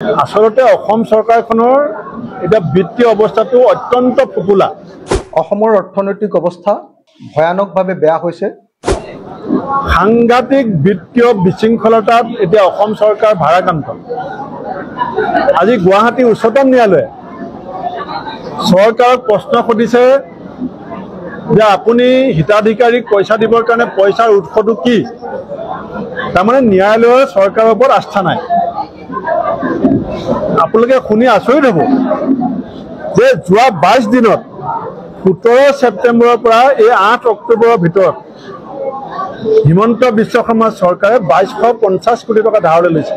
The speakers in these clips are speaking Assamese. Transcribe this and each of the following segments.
আচলতে অসম চৰকাৰখনৰ এটা বিত্তীয় অৱস্থাটো অত্যন্ত ফুপুলা। অসমৰ অৰ্থনৈতিক অৱস্থা ভয়ানকভাৱে বেয়া হৈছে। সাংঘাতিক বিত্তীয় বিশৃংখলতাত এতিয়া অসম চৰকাৰ ভাৰাক্ৰান্ত। আজি গুৱাহাটী উচ্চতম ন্যায়ালয়ে চৰকাৰক প্ৰশ্ন সুধিছে যে আপুনি হিতাধিকাৰীক পইচা দিবৰ কাৰণে পইচাৰ উৎসটো কি? তাৰমানে ন্যায়ালয়ৰ চৰকাৰৰ ওপৰত আস্থা নাই। আপোনালোকে শুনি আচৰিত হ'ব যে যোৱা 22 দিনত 17 ছেপ্টেম্বৰৰ পৰা এই 8 অক্টোবৰৰ ভিতৰত হিমন্ত বিশ্ব শৰ্মা চৰকাৰে 2250 কোটি টকা ধাৰলৈ লৈছে।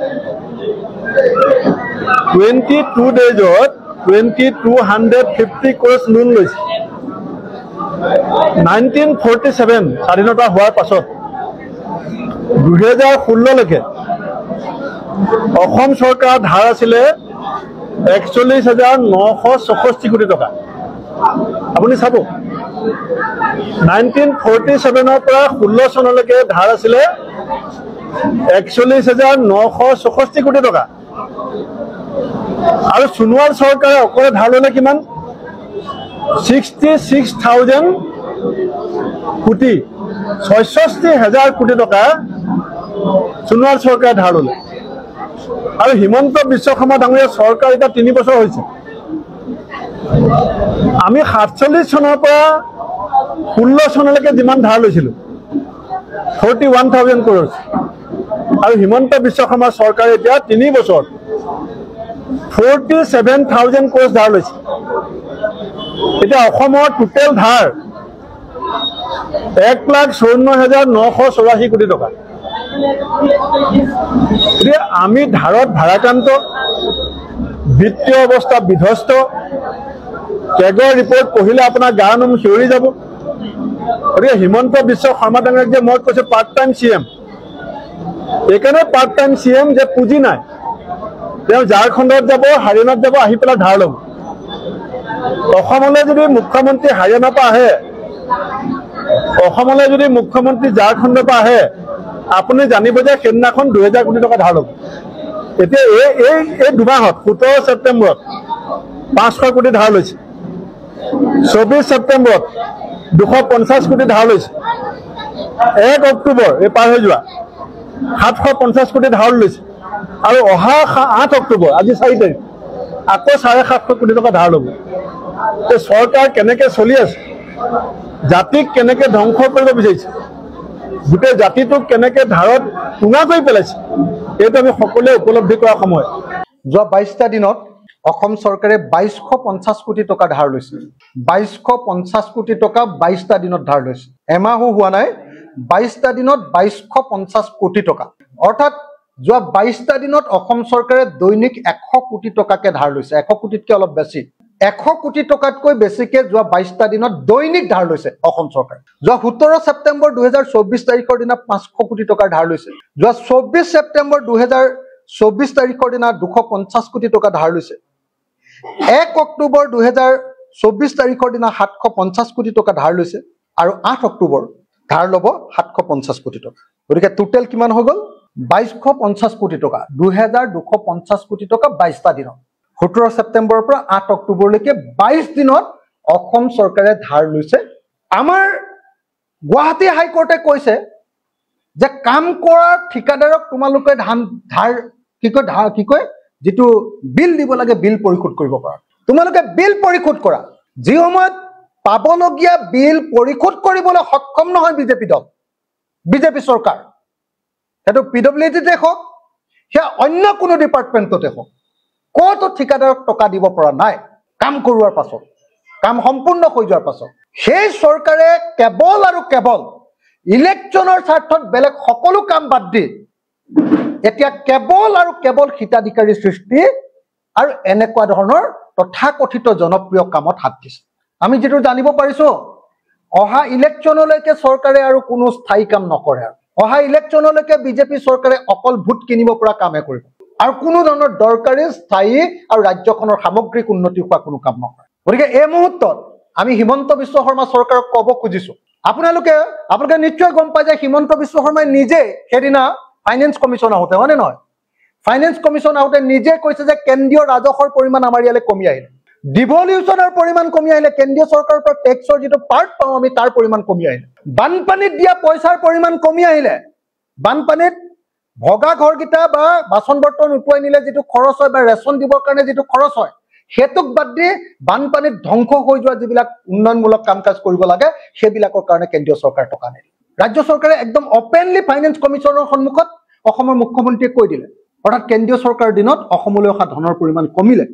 22 ডেজত 2250 crores লোন লৈছে। 1947 স্বাধীনতা হোৱাৰ পাছত 2016লৈকে অসম চৰকাৰৰ ধাৰ আছিলে 41,964 কোটি টকা। আপুনি চাব 1947ৰ পৰা 16 চনলৈকে ধাৰ আছিলে 41,964 কোটি টকা। আৰু সোণোৱাল চৰকাৰে অকলে ধাৰ ল'লে কিমান? 66,000 কোটি, 66,000 কোটি টকা সোণোৱাল চৰকাৰে ধাৰ ল'লে। আৰু হিমন্ত বিশ্ব শৰ্মা ডাঙৰীয়া চৰকাৰ এতিয়া 3 বছৰ হৈছে। আমি 47 চনৰ পৰা 16 চনলৈকে যিমান ধাৰ লৈছিলোঁ 41,000 crores, আৰু হিমন্ত বিশ্ব শৰ্মা চৰকাৰে এতিয়া 3 বছৰ 47,000 crores ধাৰ লৈছে। এতিয়া অসমৰ টোটেল ধাৰ 1,54,984 কোটি টকা। আমি ধাৰত ভাৰাক্ৰান্ত, বিত্তীয় অৱস্থা বিধ্বস্ত। কেগৰ ৰিপৰ্ট পঢ়িলে আপোনাৰ গাৰ নোম শিয়ৰি যাব। গতিকে হিমন্ত বিশ্ব শৰ্মা ডাঙৰীয়াক যে মই কৈছোঁ পাৰ্ট টাইম CM, এইকাৰণে পাৰ্ট টাইম CM যে পুঁজি নাই। তেওঁ ঝাৰখণ্ডত যাব, হাৰিয়ানাত যাব, আহি পেলাই ধাৰ ল'ব। অসমলৈ যদি মুখ্যমন্ত্ৰী হাৰিয়ানাৰ পৰা আহে, অসমলৈ যদি মুখ্যমন্ত্ৰী ঝাৰখণ্ডৰ পৰা আহে, আপুনি জানিব যে সেইদিনাখন 2000 কোটি টকা ধাৰ ল'ব। এতিয়া এই দুমাহত 17 ছেপ্টেম্বৰত 500 কোটি ধাৰ লৈছে। 24 ছেপ্টেম্বৰত 250 কোটি ধাৰ লৈছে। 1 অক্টোবৰ এই পাৰ হৈ যোৱা 750 কোটি ধাৰ লৈছে। আৰু অহা 8 অক্টোবৰ আজি 4 তাৰিখ আকৌ 750 কোটি টকা ধাৰ ল'ব। চৰকাৰ কেনেকৈ চলি আছে, জাতিক কেনেকৈ ধ্বংস কৰিব বিচাৰিছে, গোটেই জাতিটোক কেনেকৈ ধাৰত টুঙা কৰি পেলাইছে, এইটো আমি সকলোৱে উপলব্ধি কৰা সময়। যোৱা 22টা দিনত অসম চৰকাৰে 2250 কোটি টকা ধাৰ লৈছে। 2250 কোটি টকা 22টা দিনত ধাৰ লৈছে। এমাহো হোৱা নাই, 22টা দিনত 2250 কোটি টকা। অৰ্থাৎ যোৱা 22টা দিনত অসম চৰকাৰে দৈনিক 100 কোটি টকাকে ধাৰ লৈছে। 100 কোটিতকৈ অলপ বেছি। 100 কোটি টকাতকৈ বেছিকে যোৱা 22টা দিনত দৈনিক ধাৰ লৈছে অসম চৰকাৰে। যোৱা 17 ছেপ্টেম্বৰ 2024 তাৰিখৰ দিনা 500 কোটি টকাৰ ধাৰ লৈছে। যোৱা 24 ছেপ্টেম্বৰ 2024 তাৰিখৰ দিনা 250 কোটি টকা ধাৰ লৈছে। 1 অক্টোবৰ 2024 তাৰিখৰ দিনা 750 কোটি টকা ধাৰ লৈছে। আৰু 8 অক্টোবৰ ধাৰ ল'ব 750 কোটি টকা। গতিকে টোটেল কিমান হৈ গ'ল? 2250 কোটি টকা। 2250 কোটি টকা 22টা দিনত। 17 ছেপ্টেম্বৰৰ পৰা 8 অক্টোবৰলৈকে 22 দিনত অসম চৰকাৰে ধাৰ লৈছে। আমাৰ গুৱাহাটী হাইকোৰ্টে কৈছে যে কাম কৰা ঠিকাদাৰক তোমালোকে যিটো বিল দিব লাগে বিল পৰিশোধ কৰিব পাৰা। তোমালোকে বিল পৰিশোধ কৰা। যি সময়ত পাবলগীয়া বিল পৰিশোধ কৰিবলৈ সক্ষম নহয় বিজেপি চৰকাৰ, সেইটো PWDতে হওক, সেয়া অন্য কোনো ডিপাৰ্টমেণ্টতে হওক, ক'তো ঠিকাদাৰক টকা দিব পৰা নাই কাম কৰোৱাৰ পাছত, কাম সম্পূৰ্ণ হৈ যোৱাৰ পাছত। সেই চৰকাৰে কেৱল আৰু কেৱল ইলেকশ্যনৰ স্বাৰ্থত বেলেগ সকলো কাম বাদ দি এতিয়া কেৱল আৰু কেৱল হিতাধিকাৰী সৃষ্টি আৰু এনেকুৱা ধৰণৰ তথাকথিত জনপ্ৰিয় কামত হাত দিছে। আমি যিটো জানিব পাৰিছো, অহা ইলেকশ্যনলৈকে চৰকাৰে আৰু কোনো স্থায়ী কাম নকৰে। অহা ইলেকশ্যনলৈকে বিজেপি চৰকাৰে অকল ভোট কিনিব পৰা কামে কৰিব আৰু কোনো ধৰণৰ দৰকাৰী, স্থায়ী আৰু ৰাজ্যখনৰ সামগ্ৰিক উন্নতি হোৱা কোনো কাম নকৰে। গতিকে এই মুহূৰ্তত আমি হিমন্ত বিশ্ব শৰ্মা চৰকাৰক ক'ব খুজিছো, আপোনালোকে নিশ্চয় গম পায় যে হিমন্ত বিশ্ব শৰ্মাই নিজে সেইদিনা ফাইনেন্স কমিশনাৰ হতে, হয়নে নহয়? ফাইনেন্স কমিশ্যন আহোঁতে নিজে কৈছে যে কেন্দ্ৰীয় ৰাজহৰ পৰিমাণ আমাৰ ইয়ালৈ কমি আহিলে, ডিভলিউচনৰ পৰিমাণ কমি আহিলে, কেন্দ্ৰীয় চৰকাৰৰ পৰা টেক্সৰ যিটো পাৰ্ট পাওঁ আমি তাৰ পৰিমাণ কমি আহিলে, বানপানীত দিয়া পইচাৰ পৰিমাণ কমি আহিলে, বানপানীত ভগা ঘৰকেইটা বা বাচন বৰ্তন উটুৱাই নিলে যিটো খৰচ হয় বা ৰেচন দিবৰ কাৰণে যিটো খৰচ হয় সেইটোক বাদ দি বানপানীত ধ্বংস হৈ যোৱা যিবিলাক উন্নয়নমূলক কাম কাজ কৰিব লাগে সেইবিলাকৰ কাৰণে কেন্দ্ৰীয় চৰকাৰ টকা নিদিয়ে। ৰাজ্য চৰকাৰে একদম অপেনলি ফাইনেন্স কমিশ্যনৰ সন্মুখত অসমৰ মুখ্যমন্ত্ৰীয়ে কৈ দিলে, অৰ্থাৎ কেন্দ্ৰীয় চৰকাৰৰ দিনত অসমলৈ অহা ধনৰ পৰিমাণ কমিলে।